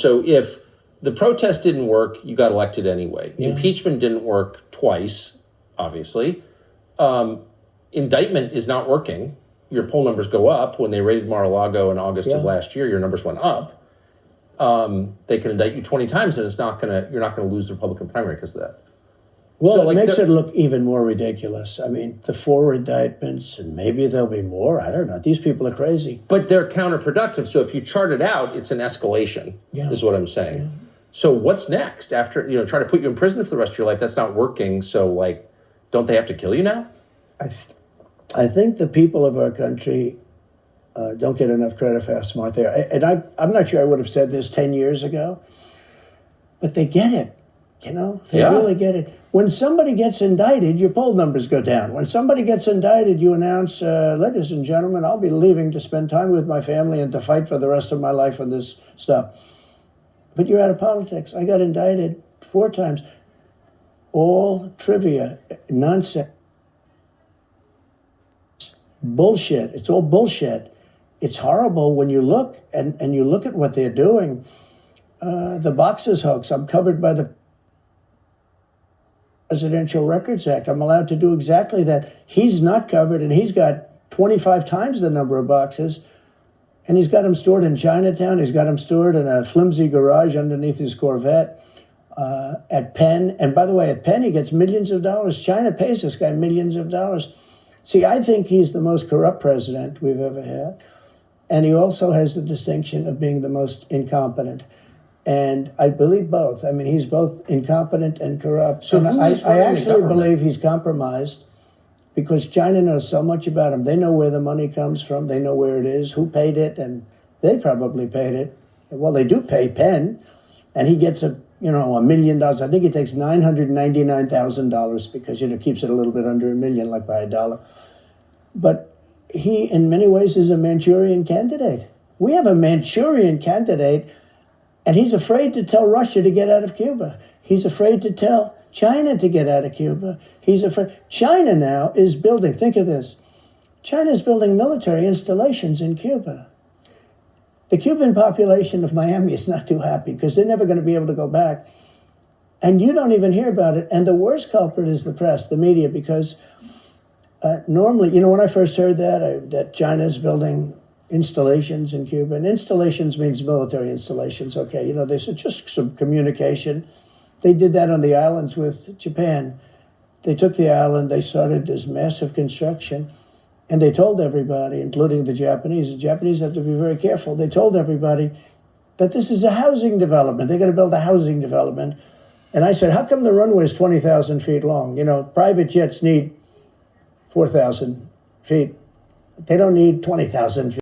So if the protest didn't work, you got elected anyway. Yeah. Impeachment didn't work twice, obviously. Indictment is not working. Your poll numbers go up. When they raided Mar-a-Lago in August of last year, your numbers went up. They can indict you 20 times, and you're not gonna lose the Republican primary because of that. Well, so, it makes it look even more ridiculous. I mean, the 4 indictments, and maybe there'll be more. I don't know. These people are crazy. But they're counterproductive. So if you chart it out, it's an escalation, is what I'm saying. Yeah. So what's next? After, try to put you in prison for the rest of your life, that's not working. So, don't they have to kill you now? I think the people of our country don't get enough credit for how smart they are. And I'm not sure I would have said this 10 years ago, but they get it. They really get it. When somebody gets indicted, your poll numbers go down. When somebody gets indicted, you announce, ladies and gentlemen, I'll be leaving to spend time with my family and to fight for the rest of my life on this stuff. But you're out of politics. I got indicted 4 times. All trivia, nonsense, bullshit. It's all bullshit. It's horrible when you look and you look at what they're doing. The boxes hoax, I'm covered by the Presidential Records Act. I'm allowed to do exactly that. He's not covered, and he's got 25 times the number of boxes, and he's got them stored in Chinatown. He's got them stored in a flimsy garage underneath his Corvette at Penn. And by the way, at Penn, he gets millions of dollars. China pays this guy millions of dollars. See, I think he's the most corrupt president we've ever had, and he also has the distinction of being the most incompetent. And I believe both. I mean, he's both incompetent and corrupt. So I actually believe he's compromised because China knows so much about him. They know where the money comes from. They know where it is, who paid it, and they probably paid it. Well, they do pay Penn, and he gets $1 million. I think he takes $999,000 because, keeps it a little bit under $1 million, like by $1. But he, in many ways, is a Manchurian candidate. We have a Manchurian candidate. And he's afraid to tell Russia to get out of Cuba. He's afraid to tell China to get out of Cuba. He's afraid. China now is building, think of this. China is building military installations in Cuba. The Cuban population of Miami is not too happy because they're never going to be able to go back. And you don't even hear about it. And the worst culprit is the press, the media, because normally, when I first heard that China's building installations in Cuba, and installations means military installations. Okay, they said just some communication. They did that on the islands with Japan. They took the island, they started this massive construction, and they told everybody, including the Japanese have to be very careful. They told everybody that this is a housing development. They're going to build a housing development. And I said, how come the runway is 20,000 feet long? Private jets need 4,000 feet. They don't need 20,000 feet.